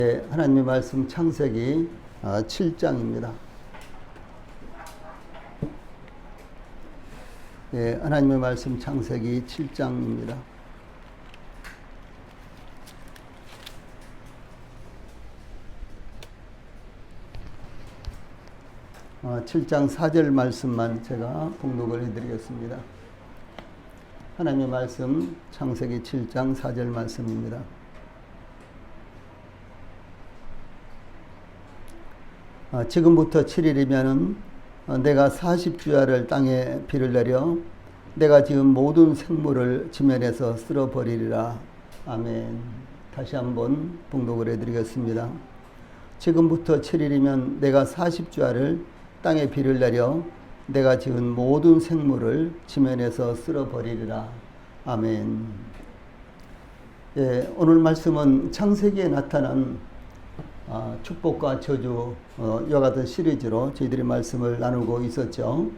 하나님의 말씀 창세기 7장입니다. 하나님의 말씀 창세기 7장입니다. 어, 7장 4절 말씀만 제가 봉독을 해드리겠습니다. 하나님의 말씀 창세기 7장 4절 말씀입니다. 지금부터 7일이면은 내가 40주야를 땅에 비를 내려 내가 지은 모든 생물을 지면에서 쓸어버리리라. 아멘. 다시 한번 봉독을 해드리겠습니다. 지금부터 7일이면 내가 40주야를 땅에 비를 내려 내가 지은 모든 생물을 지면에서 쓸어버리리라. 아멘. 오늘 말씀은 창세기에 나타난 축복과 저주 이와 같은 시리즈로 저희들이 말씀을 나누고 있었죠.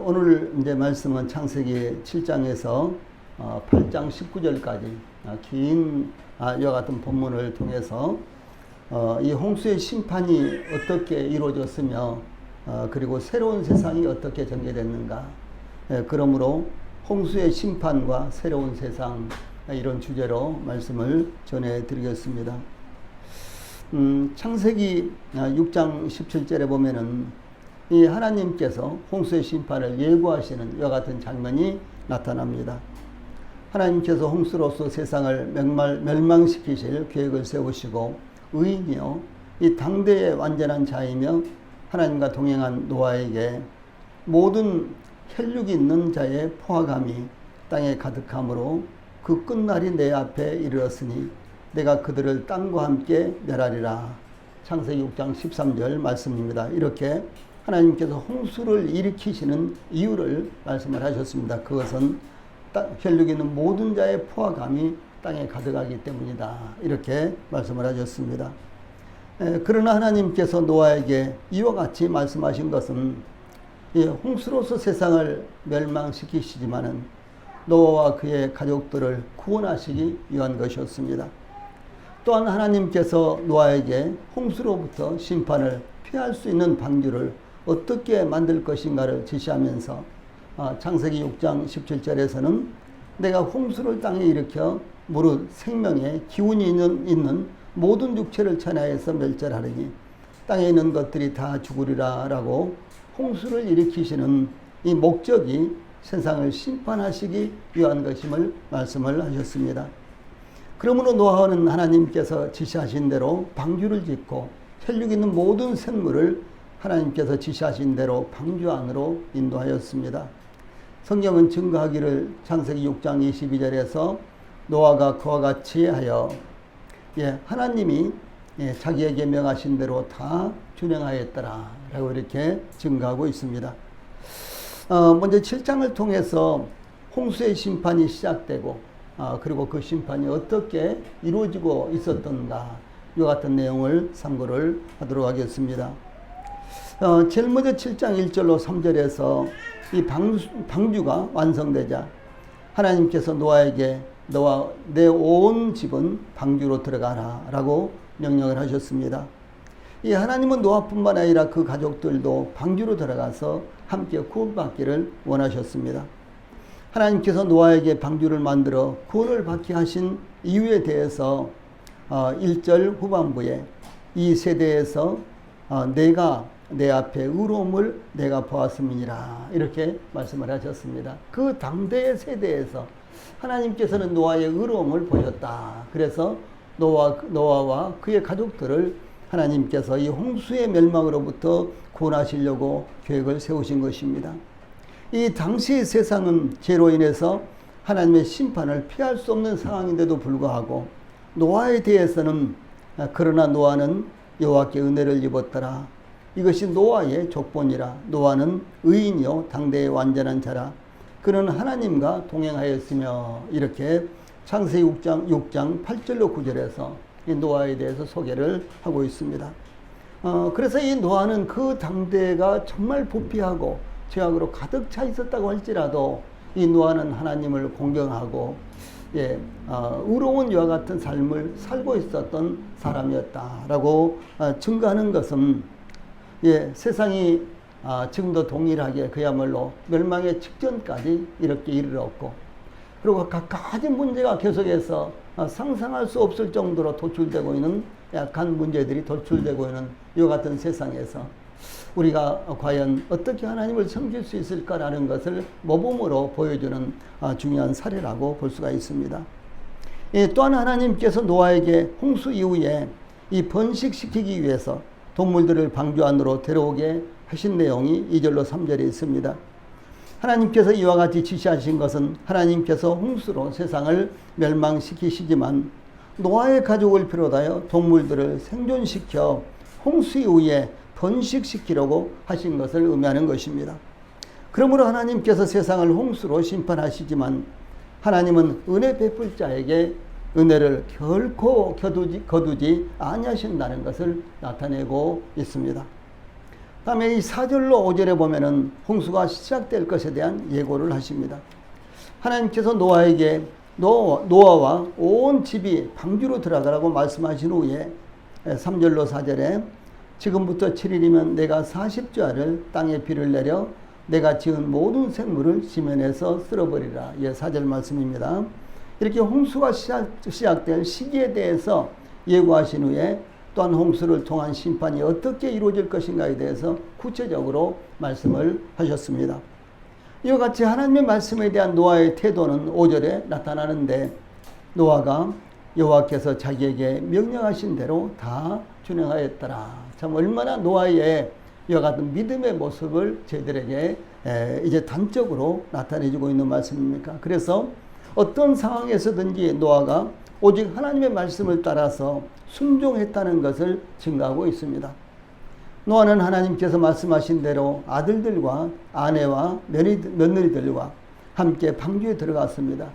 오늘 이제 말씀은 창세기 7장에서 8장 19절까지 긴 이와 같은 본문을 통해서 이 홍수의 심판이 어떻게 이루어졌으며 그리고 새로운 세상이 어떻게 전개됐는가, 그러므로 홍수의 심판과 새로운 세상, 이런 주제로 말씀을 전해드리겠습니다. 창세기 6장 17절에 보면은 이 하나님께서 홍수의 심판을 예고하시는 이와 같은 장면이 나타납니다. 하나님께서 홍수로서 세상을 멸망시키실 계획을 세우시고 의인이요 이 당대의 완전한 자이며 하나님과 동행한 노아에게 모든 혈육이 있는 자의 포화감이 땅에 가득함으로 그 끝날이 내 앞에 이르렀으니 내가 그들을 땅과 함께 멸하리라. 창세기 6장 13절 말씀입니다. 이렇게 하나님께서 홍수를 일으키시는 이유를 말씀을 하셨습니다. 그것은 혈육이 있는 모든 자의 포화감이 땅에 가득하기 때문이다. 이렇게 말씀을 하셨습니다. 그러나 하나님께서 노아에게 이와 같이 말씀하신 것은 홍수로서 세상을 멸망시키시지만은 노아와 그의 가족들을 구원하시기 위한 것이었습니다. 또한 하나님께서 노아에게 홍수로부터 심판을 피할 수 있는 방주를 어떻게 만들 것인가를 지시하면서 창세기 6장 17절에서는 내가 홍수를 땅에 일으켜 무릇 생명의 기운이 있는 모든 육체를 천하에서 멸절하리니 땅에 있는 것들이 다 죽으리라 라고 홍수를 일으키시는 이 목적이 세상을 심판하시기 위한 것임을 말씀을 하셨습니다. 그러므로 노아는 하나님께서 지시하신 대로 방주를 짓고 혈육 있는 모든 생물을 하나님께서 지시하신 대로 방주 안으로 인도하였습니다. 성경은 증거하기를 창세기 6장 22절에서 노아가 그와 같이 하여 하나님이 자기에게 명하신 대로 다 준행하였더라 라고 이렇게 증거하고 있습니다. 먼저 7장을 통해서 홍수의 심판이 시작되고 그리고 그 심판이 어떻게 이루어지고 있었던가 이 같은 내용을 참고를 하도록 하겠습니다. 제일 먼저 7장 1절로 3절에서 이 방주가 완성되자 하나님께서 노아에게 너와 내 온 집은 방주로 들어가라 라고 명령을 하셨습니다. 이 하나님은 노아뿐만 아니라 그 가족들도 방주로 들어가서 함께 구원받기를 원하셨습니다. 하나님께서 노아에게 방주를 만들어 구원을 받게 하신 이유에 대해서 1절 후반부에 이 세대에서 내가 내 앞에 의로움을 내가 보았음이니라 이렇게 말씀을 하셨습니다. 그 당대의 세대에서 하나님께서는 노아의 의로움을 보셨다. 그래서 노아와 그의 가족들을 하나님께서 이 홍수의 멸망으로부터 구원하시려고 계획을 세우신 것입니다. 이 당시의 세상은 죄로 인해서 하나님의 심판을 피할 수 없는 상황인데도 불구하고 노아에 대해서는 그러나 노아는 여호와께 은혜를 입었더라. 이것이 노아의 족본이라. 노아는 의인이요 당대의 완전한 자라. 그는 하나님과 동행하였으며 이렇게 창세기 6장 8절로 9절에서 이 노아에 대해서 소개를 하고 있습니다. 그래서 이 노아는 그 당대가 정말 부패하고 죄악으로 가득 차 있었다고 할지라도 이 노아는 하나님을 공경하고 의로운 이와 같은 삶을 살고 있었던 사람이었다라고 증거하는 것은 세상이 지금도 동일하게 그야말로 멸망의 직전까지 이렇게 이르렀고, 그리고 갖가지 문제가 계속해서 상상할 수 없을 정도로 도출되고 있는 약한 문제들이 도출되고 있는 이와 같은 세상에서 우리가 과연 어떻게 하나님을 섬길 수 있을까라는 것을 모범으로 보여주는 중요한 사례라고 볼 수가 있습니다. 또한 하나님께서 노아에게 홍수 이후에 이 번식시키기 위해서 동물들을 방주 안으로 데려오게 하신 내용이 2절로 3절에 있습니다. 하나님께서 이와 같이 지시하신 것은 하나님께서 홍수로 세상을 멸망시키시지만 노아의 가족을 비롯하여 동물들을 생존시켜 홍수 이후에 번식시키려고 하신 것을 의미하는 것입니다. 그러므로 하나님께서 세상을 홍수로 심판하시지만 하나님은 은혜 베풀 자에게 은혜를 결코 거두지 아니하신다는 것을 나타내고 있습니다. 다음에 이 4절로 5절에 보면은 홍수가 시작될 것에 대한 예고를 하십니다. 하나님께서 노아에게 노아와 온 집이 방주로 들어가라고 말씀하신 후에 3절로 4절에 지금부터 7일이면 내가 40주야를 땅에 비를 내려 내가 지은 모든 생물을 지면에서 쓸어버리라. 4절 말씀입니다. 이렇게 홍수가 시작될 시기에 대해서 예고하신 후에 또한 홍수를 통한 심판이 어떻게 이루어질 것인가에 대해서 구체적으로 말씀을 하셨습니다. 이와 같이 하나님의 말씀에 대한 노아의 태도는 5절에 나타나는데, 노아가 여호와께서 자기에게 명령하신 대로 다 준행하였더라. 참 얼마나 노아의 이와 같은 믿음의 모습을 저희들에게 이제 단적으로 나타내주고 있는 말씀입니까? 그래서 어떤 상황에서든지 노아가 오직 하나님의 말씀을 따라서 순종했다는 것을 증거하고 있습니다. 노아는 하나님께서 말씀하신 대로 아들들과 아내와 며느리들과 함께 방주에 들어갔습니다.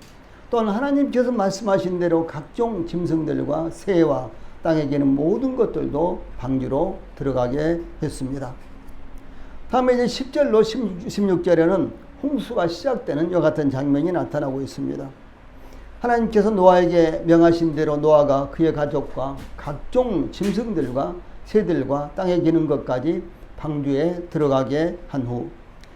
또한 하나님께서 말씀하신 대로 각종 짐승들과 새와 땅에 기는 모든 것들도 방주로 들어가게 했습니다. 다음에 이제 10절로 16절에는 홍수가 시작되는 이와 같은 장면이 나타나고 있습니다. 하나님께서 노아에게 명하신 대로 노아가 그의 가족과 각종 짐승들과 새들과 땅에 기는 것까지 방주에 들어가게 한 후,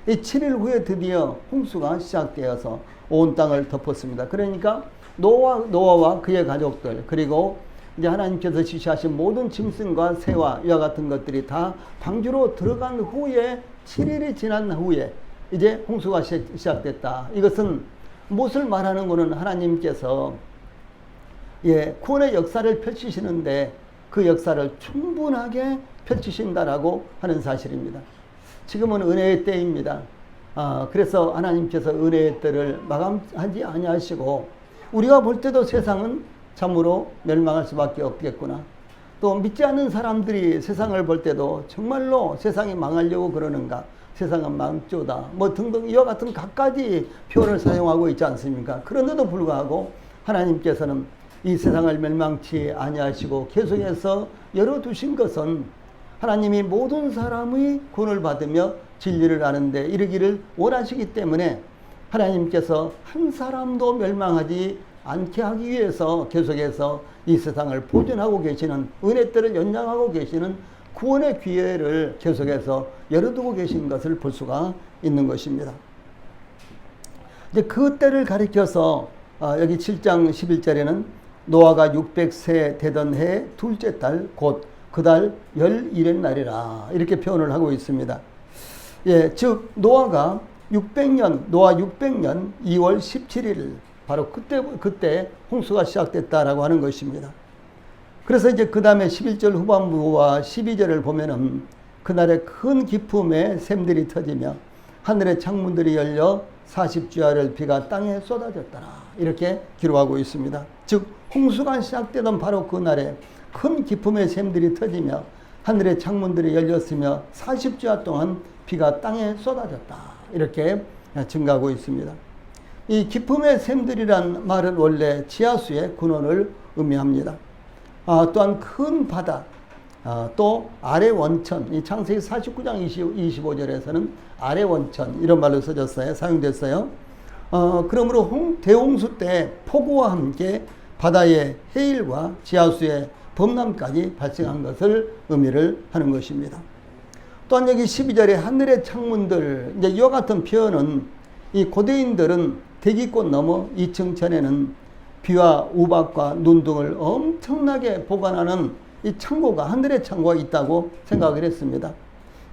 이 7일 후에 드디어 홍수가 시작되어서 온 땅을 덮었습니다. 그러니까 노아와 그의 가족들, 그리고 이제 하나님께서 지시하신 모든 짐승과 새와 이와 같은 것들이 다 방주로 들어간 후에 7일이 지난 후에 이제 홍수가 시작됐다. 이것은 무엇을 말하는 것은 하나님께서 구원의 역사를 펼치시는데 그 역사를 충분하게 펼치신다라고 하는 사실입니다. 지금은 은혜의 때입니다. 그래서 하나님께서 은혜의 때를 마감하지 아니하시고 우리가 볼 때도 세상은 참으로 멸망할 수밖에 없겠구나. 또 믿지 않는 사람들이 세상을 볼 때도 정말로 세상이 망하려고 그러는가, 세상은 망조다, 뭐 등등 이와 같은 갖가지 표현을 사용하고 있지 않습니까? 그런데도 불구하고 하나님께서는 이 세상을 멸망치 아니하시고 계속해서 열어두신 것은 하나님이 모든 사람의 구원을 받으며 진리를 아는데 이르기를 원하시기 때문에 하나님께서 한 사람도 멸망하지 않게 하기 위해서 계속해서 이 세상을 보존하고 계시는, 은혜때를 연장하고 계시는 구원의 기회를 계속해서 열어두고 계신 것을 볼 수가 있는 것입니다. 이제 그 때를 가리켜서 여기 7장 11절에는 노아가 600세 되던 해 둘째 달 곧 그 달 11의 날이라 이렇게 표현을 하고 있습니다. 즉 노아 600년 2월 17일 바로 그때 홍수가 시작됐다라고 하는 것입니다. 그래서 이제 그 다음에 11절 후반부와 12절을 보면은 그날에 큰 기품의 샘들이 터지며 하늘의 창문들이 열려 40주야를 비가 땅에 쏟아졌더라 이렇게 기록하고 있습니다. 즉 홍수가 시작되던 바로 그날에 큰 기품의 샘들이 터지며 하늘의 창문들이 열렸으며 40주야 동안 비가 땅에 쏟아졌다 이렇게 증가하고 있습니다. 이 기품의 샘들이란 말은 원래 지하수의 근원을 의미합니다. 또한 큰 바다, 또 아래 원천, 이 창세기 49장 25절에서는 아래 원천 이런 말로 써졌어요. 사용됐어요. 그러므로 대홍수 때 폭우와 함께 바다의 해일과 지하수의 범람까지 발생한 것을 의미를 하는 것입니다. 또한 여기 12절에 하늘의 창문들, 이제 이와 같은 표현은 이 고대인들은 대기꽃 너머 2층 전에는 비와 우박과 눈 등을 엄청나게 보관하는 이 창고가, 하늘의 창고가 있다고 생각을 했습니다.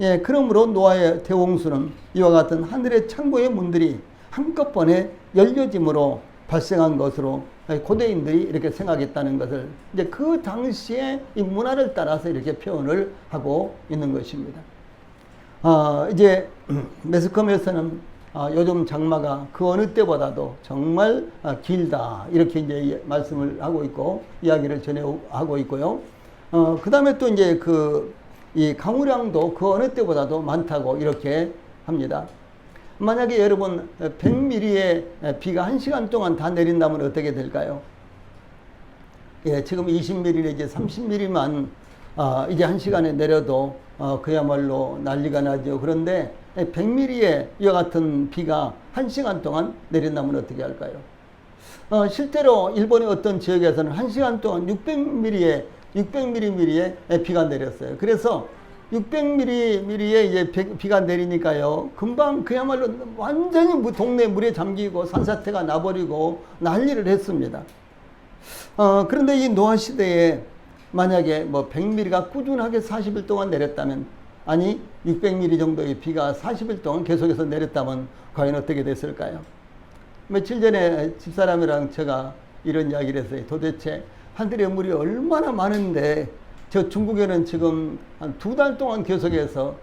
예, 그러므로 노아의 대홍수는 이와 같은 하늘의 창고의 문들이 한꺼번에 열려짐으로 발생한 것으로 고대인들이 이렇게 생각했다는 것을 이제 그 당시에 이 문화를 따라서 이렇게 표현을 하고 있는 것입니다. 이제 매스컴에서는 요즘 장마가 그 어느 때보다도 정말 길다 이렇게 이제 말씀을 하고 있고 이야기를 전해하고 있고요. 그 다음에 또 이제 이 강우량도 그 어느 때보다도 많다고 이렇게 합니다. 만약에 여러분 100mm의 비가 1시간 동안 다 내린다면 어떻게 될까요? 예, 지금 20mm 내지 30mm만 이제 1시간에 내려도 그야말로 난리가 나죠. 그런데 100mm의 이와 같은 비가 1시간 동안 내린다면 어떻게 할까요? 실제로 일본의 어떤 지역에서는 1시간 동안 600mm의 비가 내렸어요. 그래서 600mm의 이제 비가 내리니까요, 금방 그야말로 완전히 동네 물에 잠기고 산사태가 나버리고 난리를 했습니다. 그런데 이 노아 시대에 만약에 뭐 100mm가 꾸준하게 40일 동안 내렸다면, 아니 600mm 정도의 비가 40일 동안 계속해서 내렸다면 과연 어떻게 됐을까요? 며칠 전에 집사람이랑 제가 이런 이야기를 했어요. 도대체 하늘의 물이 얼마나 많은데 저 중국에는 지금 한 2달 동안 계속해서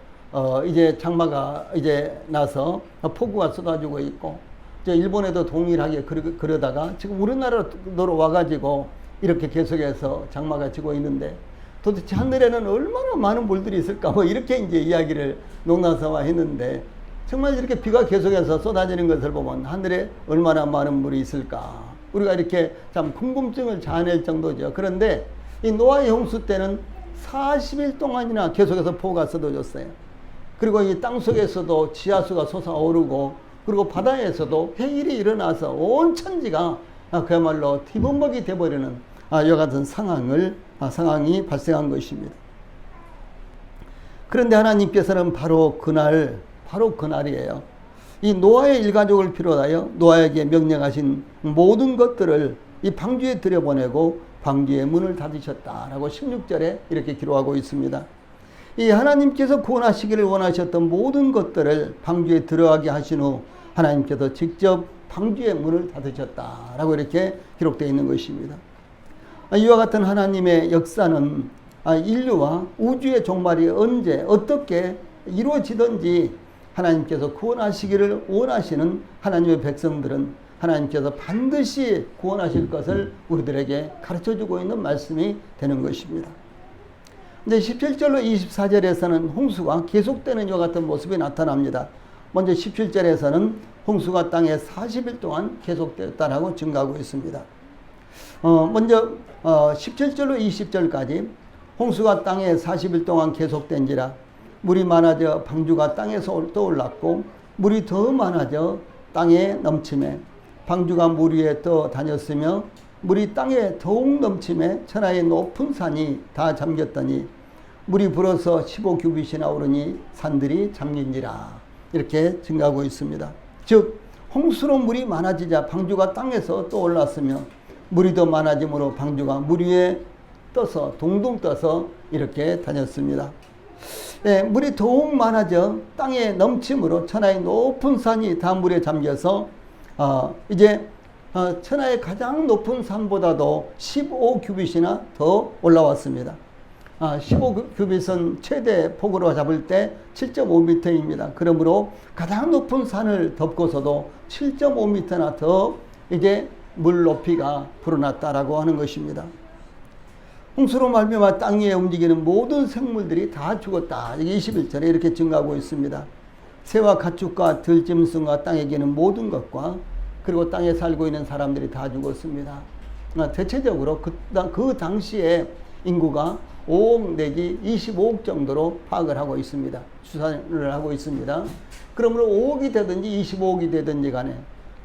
이제 장마가 이제 나서 폭우가 쏟아지고 있고, 이제 일본에도 동일하게 그러다가 지금 우리나라로 와가지고 이렇게 계속해서 장마가 지고 있는데 도대체 하늘에는 얼마나 많은 물들이 있을까, 뭐 이렇게 이제 이야기를 농담삼아 했는데, 정말 이렇게 비가 계속해서 쏟아지는 것을 보면 하늘에 얼마나 많은 물이 있을까, 우리가 이렇게 참 궁금증을 자아낼 정도죠. 그런데 이 노아의 홍수 때는 40일 동안이나 계속해서 폭우가 쏟아졌어요. 그리고 이 땅속에서도 지하수가 솟아오르고, 그리고 바다에서도 해일이 일어나서 온 천지가 그야말로 티범벅이 돼버리는 이와 같은 상황이 발생한 것입니다. 그런데 하나님께서는 바로 그날이에요. 이 노아의 일가족을 비롯하여 노아에게 명령하신 모든 것들을 이 방주에 들여보내고 방주의 문을 닫으셨다라고 16절에 이렇게 기록하고 있습니다. 이 하나님께서 구원하시기를 원하셨던 모든 것들을 방주에 들어가게 하신 후 하나님께서 직접 방주의 문을 닫으셨다라고 이렇게 기록되어 있는 것입니다. 이와 같은 하나님의 역사는 인류와 우주의 종말이 언제 어떻게 이루어지든지 하나님께서 구원하시기를 원하시는 하나님의 백성들은 하나님께서 반드시 구원하실 것을 우리들에게 가르쳐주고 있는 말씀이 되는 것입니다. 이제 17절로 24절에서는 홍수가 계속되는 이와 같은 모습이 나타납니다. 먼저 17절에서는 홍수가 땅에 40일 동안 계속되었다라고 증가하고 있습니다. 먼저 17절로 20절까지 홍수가 땅에 40일 동안 계속된지라 물이 많아져 방주가 땅에서 떠올랐고, 물이 더 많아져 땅에 넘침에 방주가 물 위에 떠 다녔으며, 물이 땅에 더욱 넘침에 천하의 높은 산이 다 잠겼더니 물이 불어서 15규빗이나 오르니 산들이 잠긴지라, 이렇게 증가하고 있습니다. 즉 홍수로 물이 많아지자 방주가 땅에서 떠올랐으며, 물이 더 많아짐으로 방주가 물 위에 떠서 둥둥 떠서 이렇게 다녔습니다. 네, 물이 더욱 많아져 땅에 넘침으로 천하의 높은 산이 다 물에 잠겨서 이제 천하의 가장 높은 산보다도 15규빗이나 더 올라왔습니다. 15규빗은 최대 폭으로 잡을 때 7.5m입니다. 그러므로 가장 높은 산을 덮고서도 7.5m나 더 이제 물 높이가 불어났다라고 하는 것입니다. 홍수로 말미암아 땅 위에 움직이는 모든 생물들이 다 죽었다. 21절에 이렇게 증가하고 있습니다. 새와 가축과 들짐승과 땅에 기는 모든 것과 그리고 땅에 살고 있는 사람들이 다 죽었습니다. 대체적으로 그 당시에 인구가 5억 내지 25억 정도로 파악을 하고 있습니다. 추산을 하고 있습니다. 그러므로 5억이 되든지 25억이 되든지 간에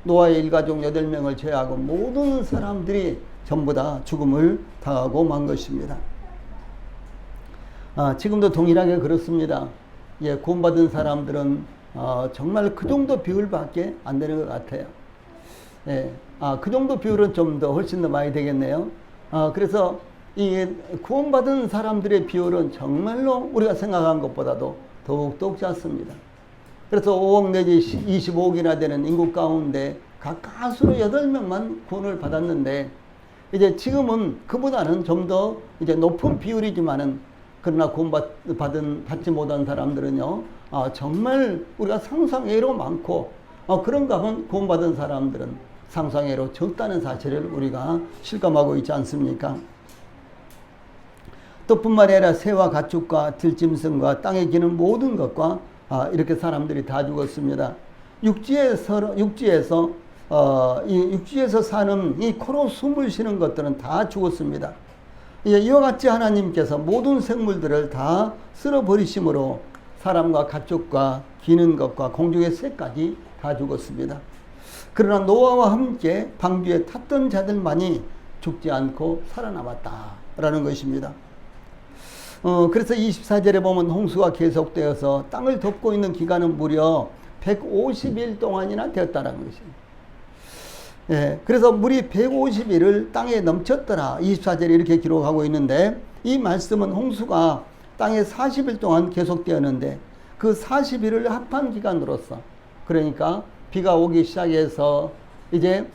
노아의 일가족 8명을 제외하고 모든 사람들이 전부 다 죽음을 당하고 만 것입니다. 지금도 동일하게 그렇습니다. 예, 구원받은 사람들은 정말 그 정도 비율밖에 안 되는 것 같아요. 예, 그 정도 비율은 좀 더 훨씬 더 많이 되겠네요. 그래서 이 구원받은 사람들의 비율은 정말로 우리가 생각한 것보다도 더욱더 작습니다. 그래서 5억 내지 25억이나 되는 인구 가운데 가까스로 8명만 구원을 받았는데, 이제 지금은 그보다는 좀 더 이제 높은 비율이지만은, 그러나 받지 못한 사람들은요, 정말 우리가 상상외로 많고, 그런가 하면 구원받은 사람들은 상상외로 적다는 사실을 우리가 실감하고 있지 않습니까? 또 뿐만 아니라 새와 가축과 들짐승과 땅에 기는 모든 것과 이렇게 사람들이 다 죽었습니다. 육지에서 사는 이 코로 숨을 쉬는 것들은 다 죽었습니다. 이와 같이 하나님께서 모든 생물들을 다 쓸어버리심으로 사람과 가축과 기는 것과 공중의 새까지 다 죽었습니다. 그러나 노아와 함께 방주에 탔던 자들만이 죽지 않고 살아남았다라는 것입니다. 그래서 24절에 보면 홍수가 계속되어서 땅을 덮고 있는 기간은 무려 150일 동안이나 되었다는 것입니다. 예, 그래서 물이 150일을 땅에 넘쳤더라. 24절에 이렇게 기록하고 있는데, 이 말씀은 홍수가 땅에 40일 동안 계속되었는데 그 40일을 합한 기간으로서, 그러니까 비가 오기 시작해서 이제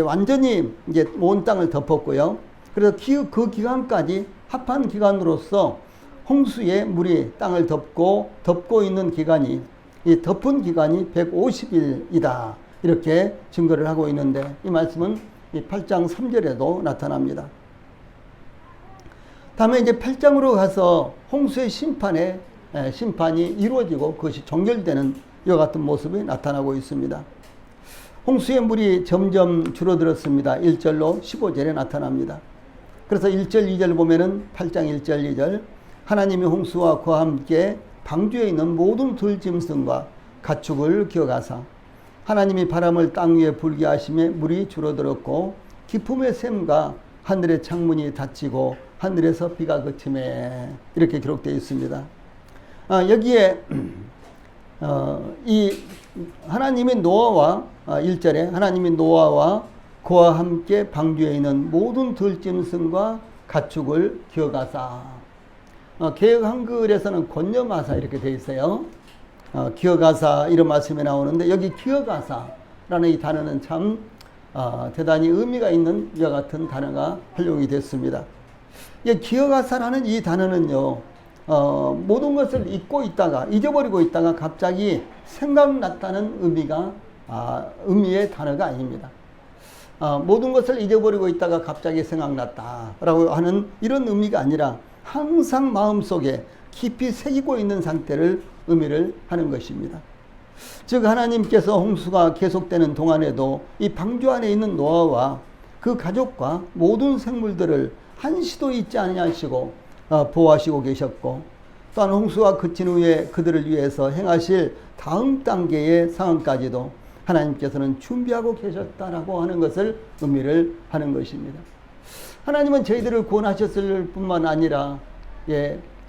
완전히 이제 온 땅을 덮었고요. 그래서 그 기간까지 합한 기간으로서 홍수의 물이 땅을 덮고 있는 기간이, 이 덮은 기간이 150일이다. 이렇게 증거를 하고 있는데, 이 말씀은 이 8장 3절에도 나타납니다. 다음에 이제 8장으로 가서 홍수의 심판이 이루어지고 그것이 종결되는 이와 같은 모습이 나타나고 있습니다. 홍수의 물이 점점 줄어들었습니다. 1절로 15절에 나타납니다. 그래서 1절, 2절 보면은 8장 1절, 2절, 하나님이 홍수와 그와 함께 방주에 있는 모든 들짐승과 가축을 기어가사 하나님이 바람을 땅 위에 불게 하심에 물이 줄어들었고 기품의 샘과 하늘의 창문이 닫히고 하늘에서 비가 그침에, 이렇게 기록되어 있습니다. 여기에 이 하나님이 노아와 1절에 하나님이 노아와 그와 함께 방주에 있는 모든 들짐승과 가축을 기어가사, 개역 한글에서는 권념하사 이렇게 되어 있어요. 기어가사 이런 말씀이 나오는데, 여기 기어가사라는 이 단어는 참 대단히 의미가 있는 이와 같은 단어가 활용이 됐습니다. 기어가사라는 이 단어는요, 모든 것을 잊어버리고 있다가 갑자기 생각났다는 의미의 단어가 아닙니다. 모든 것을 잊어버리고 있다가 갑자기 생각났다라고 하는 이런 의미가 아니라 항상 마음속에 깊이 새기고 있는 상태를 의미를 하는 것입니다. 즉 하나님께서 홍수가 계속되는 동안에도 이 방주 안에 있는 노아와 그 가족과 모든 생물들을 한시도 잊지 아니하시고 보호하시고 계셨고, 또한 홍수가 그친 후에 그들을 위해서 행하실 다음 단계의 상황까지도 하나님께서는 준비하고 계셨다라고 하는 것을 의미를 하는 것입니다. 하나님은 저희들을 구원하셨을 뿐만 아니라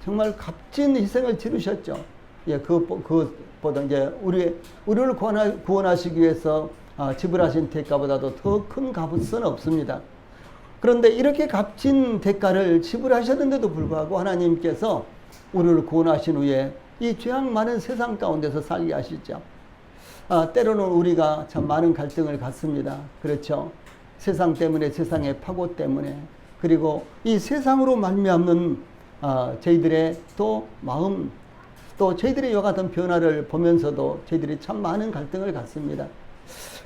정말 값진 희생을 치르셨죠. 그것보다 이제 우리를 구원하시기 위해서 지불하신 대가보다도 더 큰 값은 없습니다. 그런데 이렇게 값진 대가를 지불하셨는데도 불구하고 하나님께서 우리를 구원하신 후에 이 죄악 많은 세상 가운데서 살게 하시죠. 때로는 우리가 참 많은 갈등을 갖습니다. 그렇죠. 세상 때문에, 세상의 파고 때문에, 그리고 이 세상으로 말미암는 저희들의 또 마음, 또 저희들의 이와 같은 변화를 보면서도 저희들이 참 많은 갈등을 갖습니다.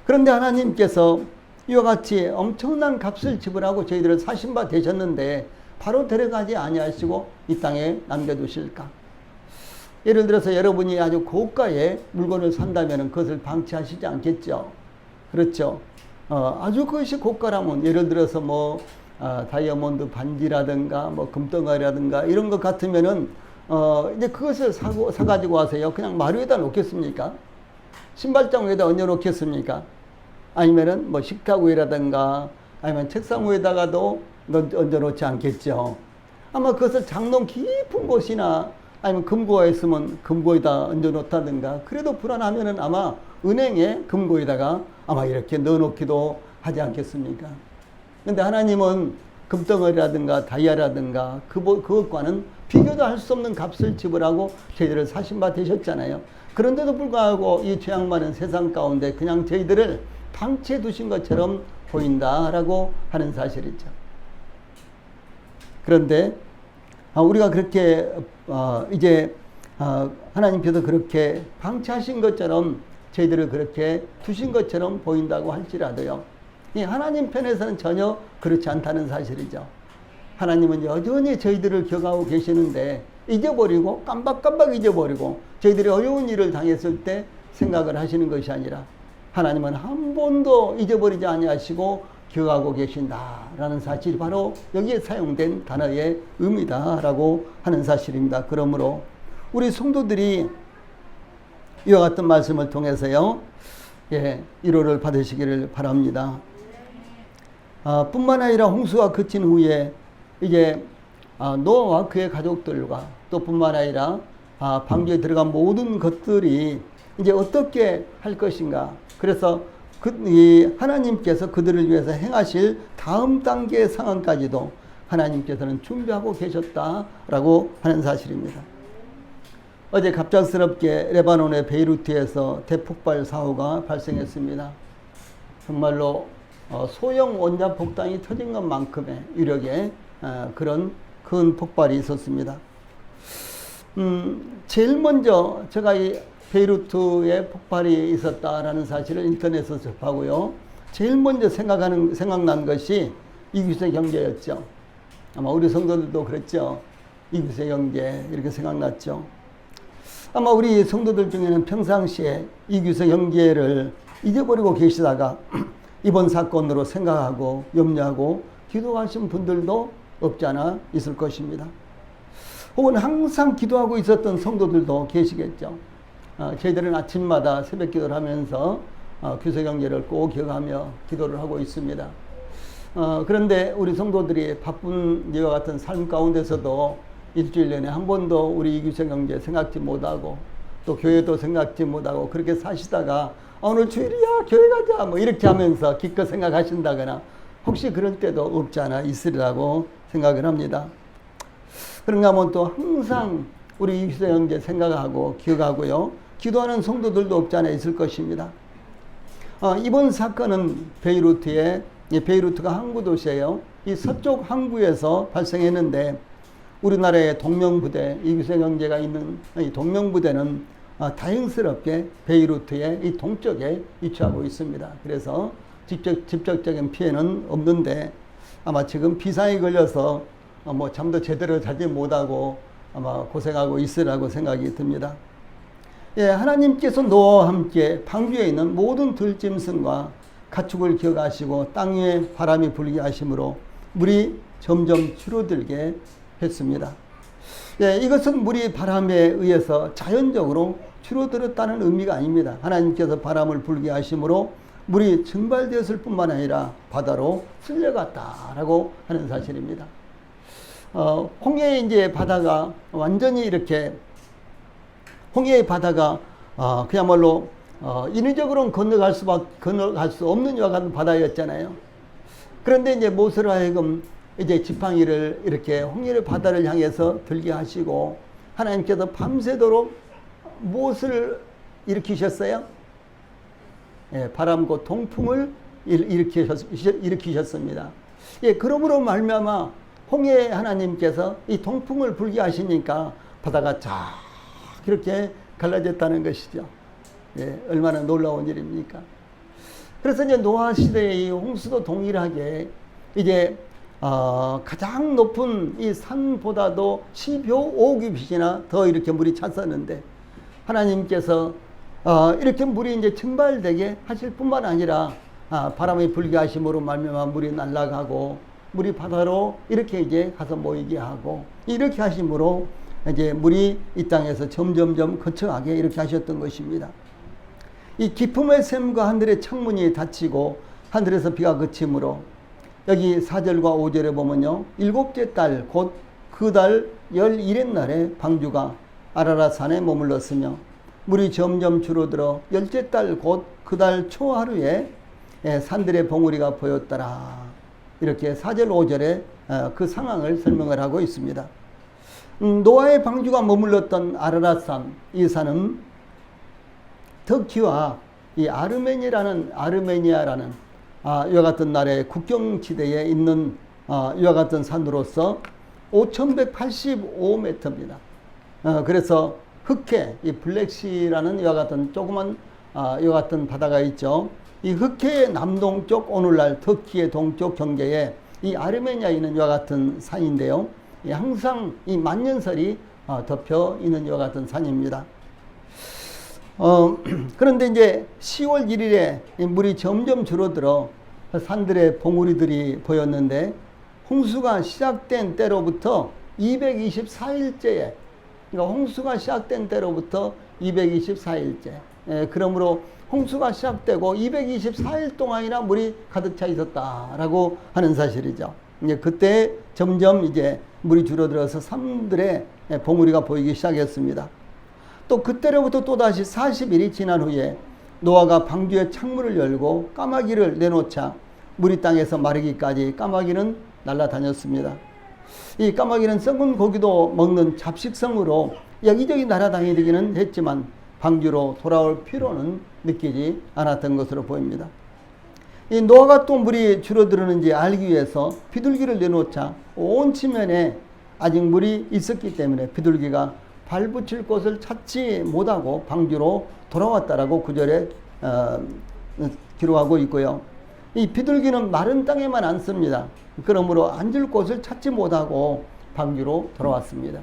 그런데 하나님께서 이와 같이 엄청난 값을 지불하고 저희들을 사신 바 되셨는데 바로 데려가지 아니하시고 이 땅에 남겨두실까? 예를 들어서 여러분이 아주 고가의 물건을 산다면 그것을 방치하시지 않겠죠. 그렇죠. 아주 그것이 고가라면 예를 들어서 다이아몬드 반지라든가 금덩어리라든가 이런 것 같으면은 이제 그것을 사가지고 와서요, 그냥 마루에다 놓겠습니까? 신발장 위에다 얹어 놓겠습니까? 아니면은 뭐 식탁 위라든가 아니면 책상 위에다가도 얹어놓지 않겠죠. 아마 그것을 장롱 깊은 곳이나 아니면 금고에 있으면 금고에다 얹어놓다든가, 그래도 불안하면은 아마 은행에 금고에다가 아마 이렇게 넣어놓기도 하지 않겠습니까? 근데 하나님은 금덩어리라든가 다이아라든가 그것과는 비교도 할 수 없는 값을 지불하고 저희들을 사신 바 되셨잖아요. 그런데도 불구하고 이 죄악 많은 세상 가운데 그냥 저희들을 방치해 두신 것처럼 보인다라고 하는 사실이죠. 그런데 우리가 그렇게 이제 하나님께서 그렇게 방치하신 것처럼 저희들을 그렇게 두신 것처럼 보인다고 할지라도요, 이 하나님 편에서는 전혀 그렇지 않다는 사실이죠. 하나님은 여전히 저희들을 기억하고 계시는데 잊어버리고 깜박깜박 잊어버리고 저희들이 어려운 일을 당했을 때 생각을 하시는 것이 아니라 하나님은 한 번도 잊어버리지 아니하시고 기억하고 계신다라는 사실이 바로 여기에 사용된 단어의 의미다라고 하는 사실입니다. 그러므로 우리 성도들이 이와 같은 말씀을 통해서요, 위로를 받으시기를 바랍니다. 뿐만 아니라 홍수가 그친 후에 이제 노아와 그의 가족들과 또 뿐만 아니라 방주에 들어간 모든 것들이 이제 어떻게 할 것인가. 그래서 하나님께서 그들을 위해서 행하실 다음 단계의 상황까지도 하나님께서는 준비하고 계셨다라고 하는 사실입니다. 어제 갑작스럽게 레바논의 베이루트에서 대폭발 사고가 발생했습니다. 정말로 소형 원자 폭탄이 터진 것만큼의 위력의 그런 큰 폭발이 있었습니다. 제일 먼저 제가 이 베이루트에 폭발이 있었다라는 사실을 인터넷에서 접하고요, 제일 먼저 생각난 것이 이규세 경제였죠. 아마 우리 성도들도 그랬죠. 이규세 경제 이렇게 생각났죠. 아마 우리 성도들 중에는 평상시에 이규세 경제를 잊어버리고 계시다가 이번 사건으로 생각하고 염려하고 기도하신 분들도 없지 않아 있을 것입니다. 혹은 항상 기도하고 있었던 성도들도 계시겠죠. 저희들은 아침마다 새벽 기도를 하면서 규세 경제를 꼭 기억하며 기도를 하고 있습니다. 그런데 우리 성도들이 바쁜 이와 같은 삶 가운데서도 일주일 내내 한 번도 우리 이규세 경제 생각지 못하고 또 교회도 생각지 못하고 그렇게 사시다가 오늘 주일이야 교회 가자 뭐 이렇게 하면서 기껏 생각하신다거나 혹시 그런 때도 없지 않아 있으리라고 생각을 합니다. 그런가 하면 또 항상 우리 이규세 경제 생각하고 기억하고요, 기도하는 성도들도 없지 않아 있을 것입니다. 이번 사건은 베이루트가 항구 도시예요. 이 서쪽 항구에서 발생했는데 우리나라의 동명부대, 이규세 경제가 있는 이 동명부대는 다행스럽게 베이루트의 이 동쪽에 위치하고 있습니다. 그래서 직접적인 피해는 없는데 아마 지금 비상에 걸려서 뭐 잠도 제대로 자지 못하고 아마 고생하고 있으라고 생각이 듭니다. 하나님께서 노아와 함께 방주에 있는 모든 들짐승과 가축을 기억하시고 땅 위에 바람이 불게 하심으로 물이 점점 줄어들게 했습니다. 이것은 물이 바람에 의해서 자연적으로 줄어들었다는 의미가 아닙니다. 하나님께서 바람을 불게 하심으로 물이 증발되었을 뿐만 아니라 바다로 쓸려갔다라고 하는 사실입니다. 홍해의 이제 바다가 완전히 이렇게 홍해의 바다가 그야말로 인위적으로는 건너갈 수 없는 이와 같은 바다였잖아요. 그런데 이제 모세로 하여금 이제 지팡이를 이렇게 홍해의 바다를 향해서 들게 하시고 하나님께서 밤새도록 무엇을 일으키셨어요? 바람과 동풍을 일으키셨습니다. 그러므로 말미암아 홍해 하나님께서 이 동풍을 불게 하시니까 바다가 쫙 이렇게 갈라졌다는 것이죠. 얼마나 놀라운 일입니까? 그래서 이제 노아 시대의 이 홍수도 동일하게 이제 가장 높은 이 산보다도 10여 5규빗이나 더 이렇게 물이 찼었는데 하나님께서 이렇게 물이 이제 증발되게 하실 뿐만 아니라 바람이 불게 하심으로 말미암아 물이 날아가고 물이 바다로 이렇게 이제 가서 모이게 하고 이렇게 하심으로 이제 물이 이 땅에서 점점점 거쳐가게 이렇게 하셨던 것입니다. 이 기품의 샘과 하늘의 창문이 닫히고 하늘에서 비가 그치므로 여기 4절과 5절에 보면요. 일곱째 달 곧 그 달 11의 날에 방주가 아라랏 산에 머물렀으며 물이 점점 줄어들어 열째 달 곧 그 달 초하루에 산들의 봉우리가 보였더라. 이렇게 4절 5절에 그 상황을 설명을 하고 있습니다. 노아의 방주가 머물렀던 아라랏 산, 이 산은 터키와 이 아르메니아라는 이와 같은 나라의 국경지대에 있는 이와 같은 산으로서 5185m입니다. 그래서 흑해, 이 블랙시라는 이와 같은 조그만 이와 같은 바다가 있죠. 이 흑해의 남동쪽, 오늘날 터키의 동쪽 경계에 이 아르메니아에 있는 이와 같은 산인데요. 항상 이 만년설이 덮여 있는 이와 같은 산입니다. 그런데 이제 10월 1일에 물이 점점 줄어들어 산들의 봉우리들이 보였는데 홍수가 시작된 때로부터 224일째에, 그러니까 홍수가 시작된 때로부터 224일째. 그러므로 홍수가 시작되고 224일 동안이나 물이 가득 차 있었다라고 하는 사실이죠. 이제 그때 점점 이제 물이 줄어들어서 산들의 봉우리가 보이기 시작했습니다. 또 그때로부터 또다시 40일이 지난 후에 노아가 방주의 창문을 열고 까마귀를 내놓자 물이 땅에서 마르기까지 까마귀는 날아다녔습니다. 이 까마귀는 썩은 고기도 먹는 잡식성으로 여기저기 날아다니기는 했지만 방주로 돌아올 필요는 느끼지 않았던 것으로 보입니다. 이 노아가 또 물이 줄어드는지 알기 위해서 비둘기를 내놓자 온 지면에 아직 물이 있었기 때문에 비둘기가 발붙일 곳을 찾지 못하고 방주로 돌아왔다라고 9절에 기록하고 있고요. 이 비둘기는 마른 땅에만 앉습니다. 그러므로 앉을 곳을 찾지 못하고 방주로 돌아왔습니다.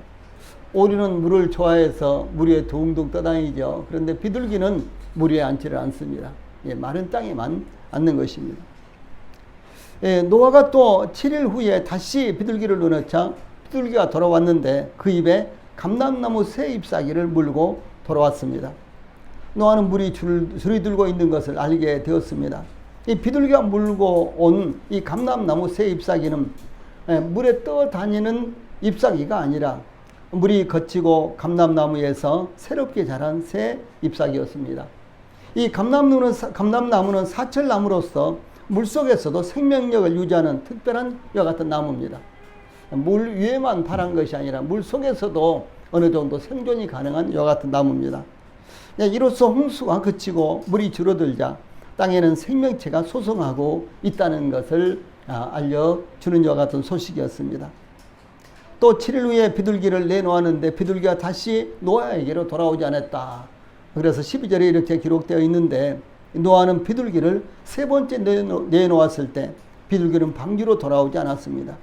오리는 물을 좋아해서 물 위에 둥둥 떠다니죠. 그런데 비둘기는 물 위에 앉지를 않습니다. 마른 땅에만 앉는 것입니다. 노아가 또 7일 후에 다시 비둘기를 넣자 비둘기가 돌아왔는데 그 입에 감람나무 새 잎사귀를 물고 돌아왔습니다. 노아는 물이 줄이들고 있는 것을 알게 되었습니다. 이 비둘기가 물고 온 이 감람나무 새 잎사귀는 물에 떠다니는 잎사귀가 아니라 물이 거치고 감람나무에서 새롭게 자란 새 잎사귀였습니다. 이 감람나무는 사철나무로서 물속에서도 생명력을 유지하는 특별한 이와 같은 나무입니다. 물 위에만 발한 것이 아니라 물 속에서도 어느 정도 생존이 가능한 이와 같은 나무입니다. 이로써 홍수가 그치고 물이 줄어들자 땅에는 생명체가 소성하고 있다는 것을 알려주는 이와 같은 소식이었습니다. 또 7일 후에 비둘기를 내놓았는데 비둘기가 다시 노아에게로 돌아오지 않았다. 그래서 12절에 이렇게 기록되어 있는데 노아는 비둘기를 세 번째 내놓았을 때 비둘기는 방주로 돌아오지 않았습니다.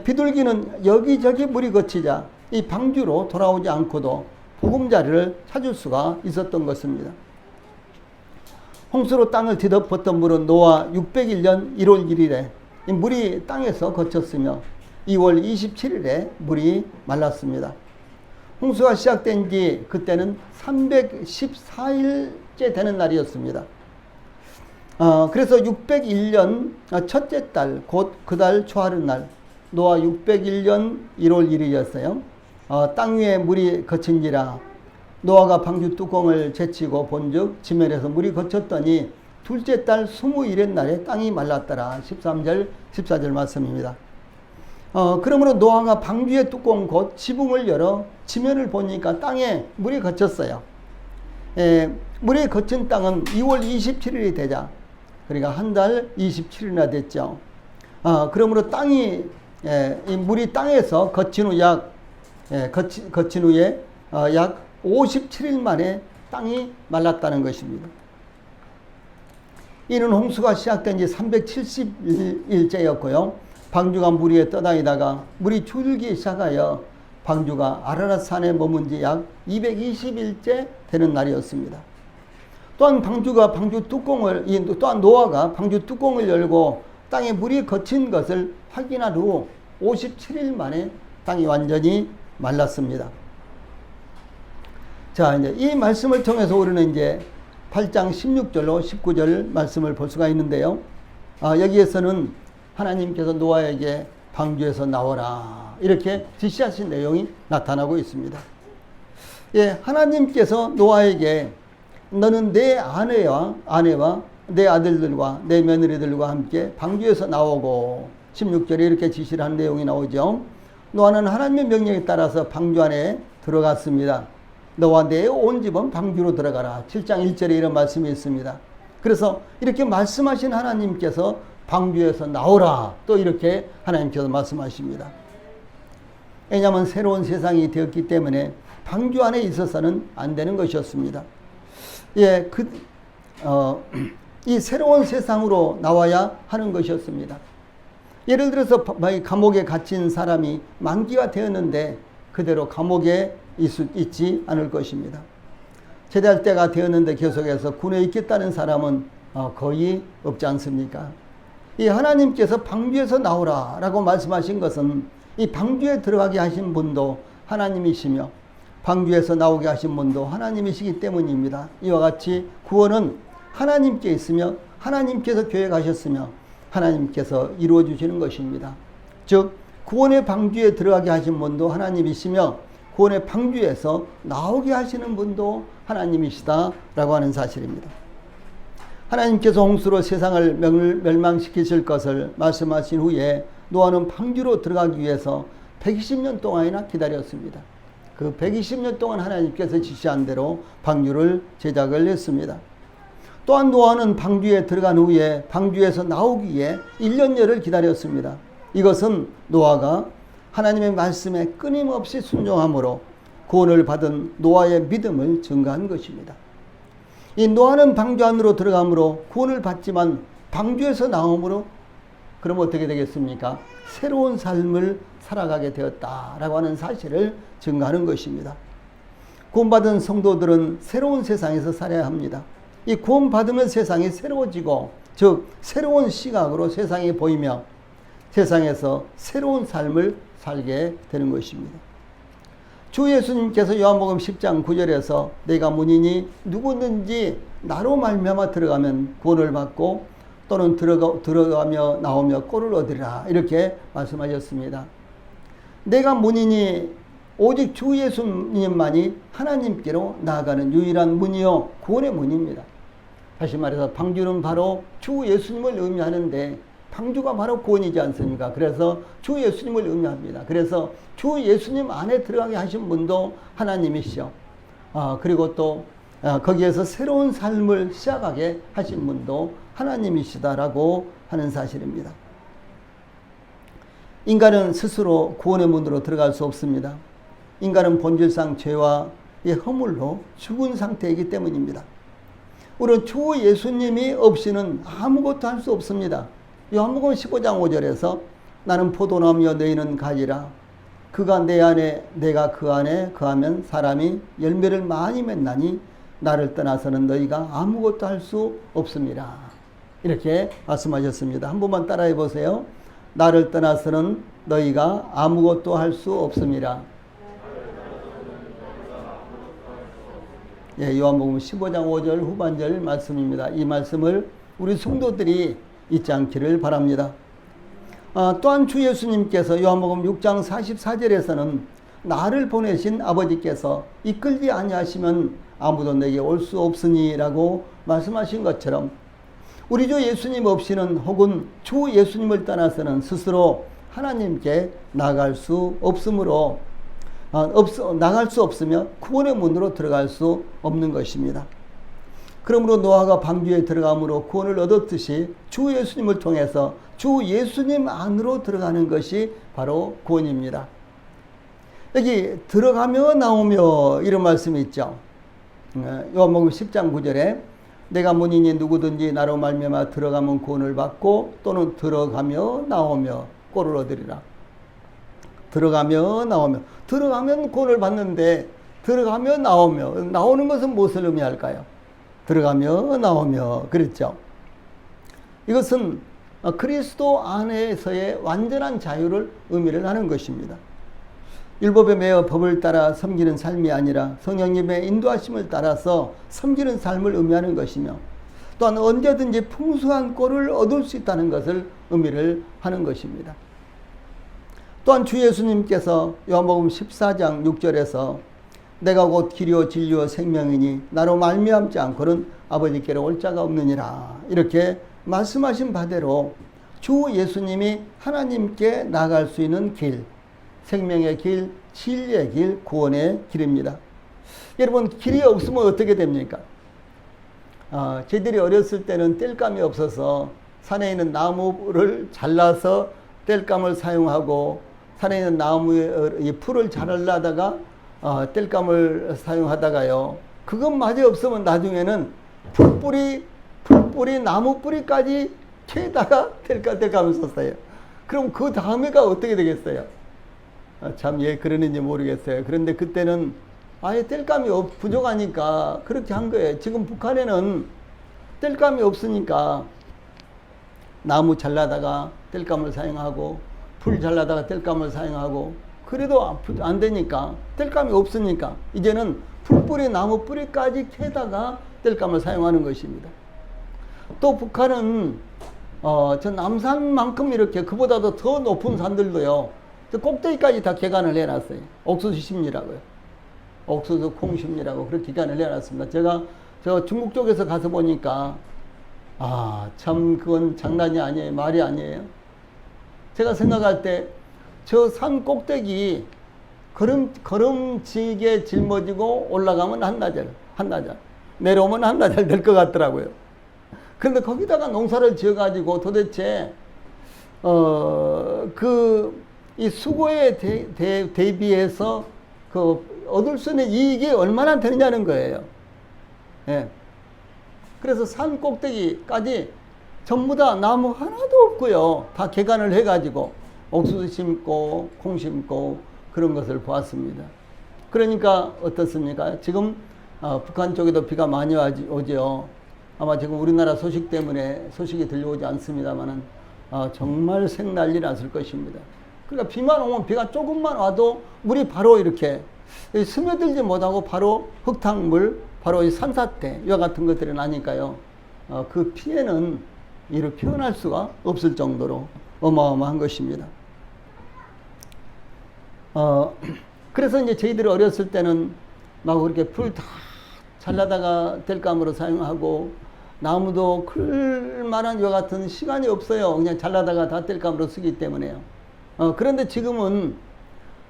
비둘기는 여기저기 물이 거치자 이 방주로 돌아오지 않고도 보금자리를 찾을 수가 있었던 것입니다. 홍수로 땅을 뒤덮었던 물은 노아 601년 1월 1일에 물이 땅에서 거쳤으며 2월 27일에 물이 말랐습니다. 홍수가 시작된 지 그때는 314일째 되는 날이었습니다. 그래서 601년 첫째 달 곧 그 달 초하룻날 노아 601년 1월 1일이었어요. 땅 위에 물이 거친지라 노아가 방주 뚜껑을 제치고 본즉 지면에서 물이 거쳤더니 둘째 달 20일의 날에 땅이 말랐더라. 13절 14절 말씀입니다. 그러므로 노아가 방주의 뚜껑 곧 지붕을 열어 지면을 보니까 땅에 물이 거쳤어요. 물이 거친 땅은 2월 27일이 되자 그러니까 한 달 27일이나 됐죠. 그러므로 땅이 이 물이 땅에서 거친 후 거친 후에 약 57일 만에 땅이 말랐다는 것입니다. 이는 홍수가 시작된 지 370일째였고요. 방주가 물 위에 떠다니다가 물이 줄기 시작하여 방주가 아라랏 산에 머문 지 약 220일째 되는 날이었습니다. 또한 노아가 방주 뚜껑을 열고 땅에 물이 거친 것을 확인한 후 57일 만에 땅이 완전히 말랐습니다. 자, 이제 이 말씀을 통해서 우리는 이제 8장 16절로 19절 말씀을 볼 수가 있는데요. 여기에서는 하나님께서 노아에게 방주에서 나오라 이렇게 지시하신 내용이 나타나고 있습니다. 예, 하나님께서 노아에게 너는 내 아내와 내 아들들과 내 며느리들과 함께 방주에서 나오고 16절에 이렇게 지시를 한 내용이 나오죠. 노아는 하나님의 명령에 따라서 방주 안에 들어갔습니다. 너와 내 온 집은 방주로 들어가라. 7장 1절에 이런 말씀이 있습니다. 그래서 이렇게 말씀하신 하나님께서 방주에서 나오라 또 이렇게 하나님께서 말씀하십니다. 왜냐하면 새로운 세상이 되었기 때문에 방주 안에 있어서는 안 되는 것이었습니다. 예, 이 새로운 세상으로 나와야 하는 것이었습니다. 예를 들어서 감옥에 갇힌 사람이 만기가 되었는데 그대로 감옥에 있지 않을 것입니다. 제대할 때가 되었는데 계속해서 군에 있겠다는 사람은 거의 없지 않습니까? 이 하나님께서 방주에서 나오라 라고 말씀하신 것은 이 방주에 들어가게 하신 분도 하나님이시며 방주에서 나오게 하신 분도 하나님이시기 때문입니다. 이와 같이 구원은 하나님께 있으며 하나님께서 계획하셨으며 하나님께서 이루어 주시는 것입니다. 즉 구원의 방주에 들어가게 하신 분도 하나님이시며 구원의 방주에서 나오게 하시는 분도 하나님이시다라고 하는 사실입니다. 하나님께서 홍수로 세상을 멸망시키실 것을 말씀하신 후에 노아는 방주로 들어가기 위해서 120년 동안이나 기다렸습니다. 그 120년 동안 하나님께서 지시한 대로 방주를 제작을 했습니다. 또한 노아는 방주에 들어간 후에 방주에서 나오기 위해 1년여를 기다렸습니다. 이것은 노아가 하나님의 말씀에 끊임없이 순종함으로 구원을 받은 노아의 믿음을 증가한 것입니다. 이 노아는 방주 안으로 들어감으로 구원을 받지만 방주에서 나옴으로 그럼 어떻게 되겠습니까? 새로운 삶을 살아가게 되었다라고 하는 사실을 증가하는 것입니다. 구원받은 성도들은 새로운 세상에서 살아야 합니다. 이 구원받으면 세상이 새로워지고 즉 새로운 시각으로 세상이 보이며 세상에서 새로운 삶을 살게 되는 것입니다. 주 예수님께서 요한복음 10장 9절에서 내가 문이니 누구든지 나로 말미암아 들어가면 구원을 받고 또는 들어가며 나오며 꼴을 얻으리라 이렇게 말씀하셨습니다. 내가 문이니 오직 주 예수님만이 하나님께로 나아가는 유일한 문이요 구원의 문입니다. 다시 말해서 방주는 바로 주 예수님을 의미하는데 방주가 바로 구원이지 않습니까? 그래서 주 예수님을 의미합니다. 그래서 주 예수님 안에 들어가게 하신 분도 하나님이시죠. 그리고 또 거기에서 새로운 삶을 시작하게 하신 분도 하나님이시다라고 하는 사실입니다. 인간은 스스로 구원의 문으로 들어갈 수 없습니다. 인간은 본질상 죄와 허물로 죽은 상태이기 때문입니다. 우리는 주 예수님이 없이는 아무것도 할 수 없습니다. 요한복음 15장 5절에서 나는 포도나무여 너희는 가지라 그가 내 안에 내가 그 안에 거하면 사람이 열매를 많이 맺나니 나를 떠나서는 너희가 아무것도 할 수 없습니다. 이렇게 말씀하셨습니다. 한 번만 따라해 보세요. 나를 떠나서는 너희가 아무것도 할 수 없습니다. 예, 요한복음 15장 5절 후반절 말씀입니다. 이 말씀을 우리 성도들이 잊지 않기를 바랍니다. 또한 주 예수님께서 요한복음 6장 44절에서는 나를 보내신 아버지께서 이끌지 아니하시면 아무도 내게 올 수 없으니 라고 말씀하신 것처럼 우리 주 예수님 없이는 혹은 주 예수님을 떠나서는 스스로 하나님께 나갈 수 없으므로 나갈 수 없으며 구원의 문으로 들어갈 수 없는 것입니다. 그러므로 노아가 방주에 들어감으로 구원을 얻었듯이 주 예수님을 통해서 주 예수님 안으로 들어가는 것이 바로 구원입니다. 여기 들어가며 나오며 이런 말씀이 있죠. 요한복음 10장 9절에 내가 문이니 누구든지 나로 말미암아 들어가면 구원을 받고 또는 들어가며 나오며 꼴을 얻으리라. 들어가며 나오며 들어가면 구원을 받는데 들어가며 나오며 나오는 것은 무엇을 의미할까요? 들어가며 나오며 그랬죠. 이것은 그리스도 안에서의 완전한 자유를 의미를 하는 것입니다. 율법에 매어 법을 따라 섬기는 삶이 아니라 성령님의 인도하심을 따라서 섬기는 삶을 의미하는 것이며, 또한 언제든지 풍성한 꼴을 얻을 수 있다는 것을 의미를 하는 것입니다. 또한 주 예수님께서 요한복음 14장 6절에서 내가 곧 길이요 진리요 생명이니 나로 말미암지 않고는 아버지께로 올 자가 없느니라, 이렇게 말씀하신 바대로 주 예수님이 하나님께 나아갈 수 있는 길, 생명의 길, 진리의 길, 구원의 길입니다. 여러분, 길이 없으면 어떻게 됩니까? 저희들이 어렸을 때는 땔감이 없어서 산에 있는 나무를 잘라서 땔감을 사용하고, 산에 있는 나무의 풀을 자르려다가 땔감을 사용하다가요, 그것마저 없으면 나중에는 풀뿌리, 나무 뿌리까지 캐다가 땔감을 썼어요. 그럼 그 다음에가 어떻게 되겠어요? 참, 예, 그러는지 모르겠어요. 그런데 그때는 아예 땔감이 부족하니까 그렇게 한 거예요. 지금 북한에는 땔감이 없으니까 나무 잘라다가 땔감을 사용하고, 풀 잘라다가 땔감을 사용하고, 그래도 안 되니까, 땔감이 없으니까 이제는 풀뿌리, 나무 뿌리까지 캐다가 땔감을 사용하는 것입니다. 또 북한은 저 남산만큼 이렇게 그보다도 더 높은 산들도요, 저 꼭대기까지 다 개간을 해놨어요. 옥수수 심리라고요. 옥수수 콩심리라고 그렇게 개간을 해놨습니다. 제가 저 중국 쪽에서 가서 보니까 참 그건 장난이 아니에요. 말이 아니에요. 제가 생각할 때 저 산 꼭대기 걸음지게 짊어지고 올라가면 한나절, 내려오면 한나절 될 것 같더라고요. 그런데 거기다가 농사를 지어가지고 도대체 이 수고에 대비해서 얻을 수 있는 이익이 얼마나 되느냐는 거예요. 예. 그래서 산 꼭대기까지 전부 다 나무 하나도 없고요, 다 개간을 해가지고 옥수수 심고 콩 심고 그런 것을 보았습니다. 그러니까 어떻습니까? 지금 북한 쪽에도 비가 많이 오죠. 아마 지금 우리나라 소식 때문에 소식이 들려오지 않습니다만은 정말 생난리 났을 것입니다. 그러니까 비만 오면, 비가 조금만 와도 물이 바로 이렇게 스며들지 못하고 바로 흙탕물, 바로 이 산사태 이와 같은 것들이 나니까요, 그 피해는 이를 표현할 수가 없을 정도로 어마어마한 것입니다. 그래서 이제 저희들이 어렸을 때는 막 그렇게 풀 다 잘라다가 땔감으로 사용하고, 나무도 클 만한 이와 같은 시간이 없어요. 그냥 잘라다가 다 땔감으로 쓰기 때문에요. 그런데 지금은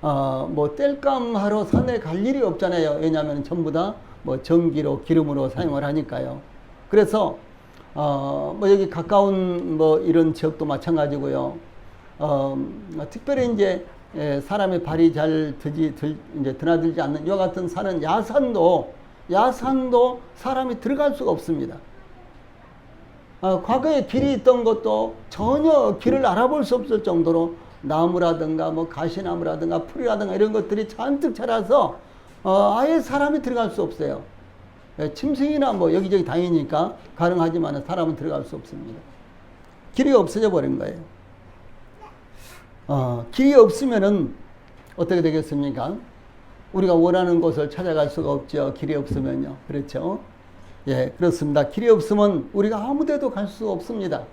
뭐 땔감 하러 산에 갈 일이 없잖아요. 왜냐하면 전부 다 뭐 전기로, 기름으로 사용을 하니까요. 그래서 뭐 여기 가까운 뭐 이런 지역도 마찬가지고요. 특별히 이제 사람의 발이 잘 이제 드나들지 않는 이와 같은 산은 야산도 사람이 들어갈 수가 없습니다. 과거에 길이 있던 것도 전혀 길을 알아볼 수 없을 정도로 나무라든가 뭐 가시나무라든가 풀이라든가 이런 것들이 잔뜩 자라서 아예 사람이 들어갈 수 없어요. 짐승이나 뭐 여기저기 다니니까 가능하지만 사람은 들어갈 수 없습니다. 길이 없어져 버린 거예요. 길이 없으면은 어떻게 되겠습니까? 우리가 원하는 곳을 찾아갈 수가 없죠. 길이 없으면요. 그렇죠? 예, 그렇습니다. 길이 없으면 우리가 아무 데도 갈 수 없습니다.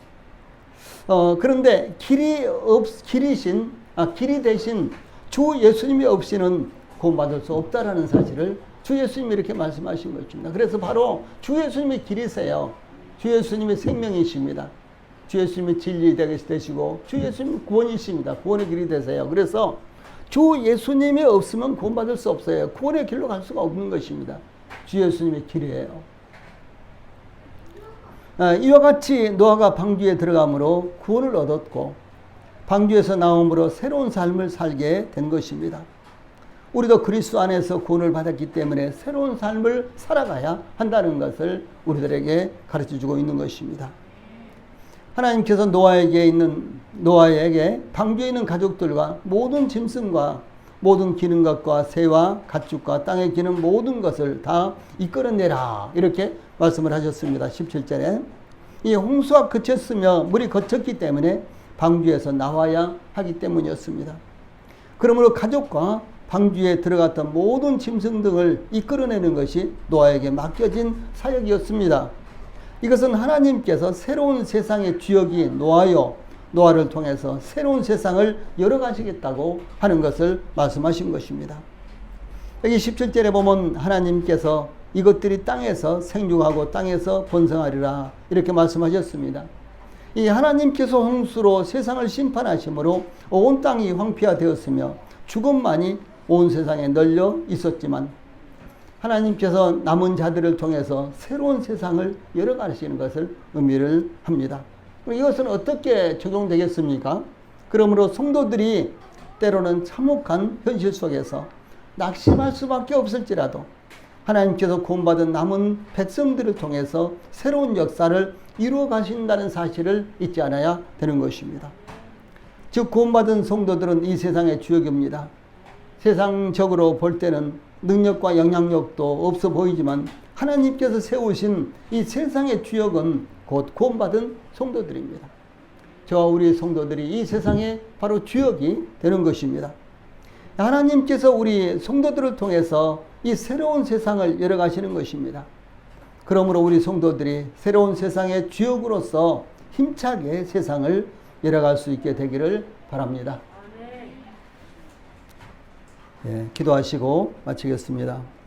그런데 길이 대신 주 예수님이 없이는 구원받을 수 없다라는 사실을 주 예수님이 이렇게 말씀하신 것입니다. 그래서 바로 주 예수님이 길이세요. 주 예수님이 생명이십니다. 주 예수님이 진리 되시고 주 예수님이 구원이십니다. 구원의 길이 되세요. 그래서 주 예수님이 없으면 구원받을 수 없어요. 구원의 길로 갈 수가 없는 것입니다. 주 예수님의 길이에요. 이와 같이 노아가 방주에 들어감으로 구원을 얻었고, 방주에서 나옴으로 새로운 삶을 살게 된 것입니다. 우리도 그리스도 안에서 구원을 받았기 때문에 새로운 삶을 살아가야 한다는 것을 우리들에게 가르쳐주고 있는 것입니다. 하나님께서 노아에게 방주에 있는 가족들과 모든 짐승과 모든 기는 것과 새와 가축과 땅에 기는 모든 것을 다 이끌어내라, 이렇게 말씀을 하셨습니다. 17절에 이 홍수가 그쳤으며 물이 거쳤기 때문에 방주에서 나와야 하기 때문이었습니다. 그러므로 가족과 방주에 들어갔던 모든 짐승 등을 이끌어내는 것이 노아에게 맡겨진 사역이었습니다. 이것은 하나님께서 새로운 세상의 주역이 노아를 통해서 새로운 세상을 열어가시겠다고 하는 것을 말씀하신 것입니다. 여기 17절에 보면 하나님께서 이것들이 땅에서 생육하고 땅에서 번성하리라 이렇게 말씀하셨습니다. 이 하나님께서 홍수로 세상을 심판하심으로 온 땅이 황폐화되었으며 죽음만이 온 세상에 널려 있었지만 하나님께서 남은 자들을 통해서 새로운 세상을 열어가시는 것을 의미를 합니다. 이것은 어떻게 적용되겠습니까? 그러므로 성도들이 때로는 참혹한 현실 속에서 낙심할 수밖에 없을지라도 하나님께서 구원받은 남은 백성들을 통해서 새로운 역사를 이루어 가신다는 사실을 잊지 않아야 되는 것입니다. 즉 구원받은 성도들은 이 세상의 주역입니다. 세상적으로 볼 때는 능력과 영향력도 없어 보이지만 하나님께서 세우신 이 세상의 주역은 곧 구원받은 성도들입니다. 저와 우리 성도들이 이 세상의 바로 주역이 되는 것입니다. 하나님께서 우리 성도들을 통해서 이 새로운 세상을 열어가시는 것입니다. 그러므로 우리 성도들이 새로운 세상의 주역으로서 힘차게 세상을 열어갈 수 있게 되기를 바랍니다. 기도하시고 마치겠습니다.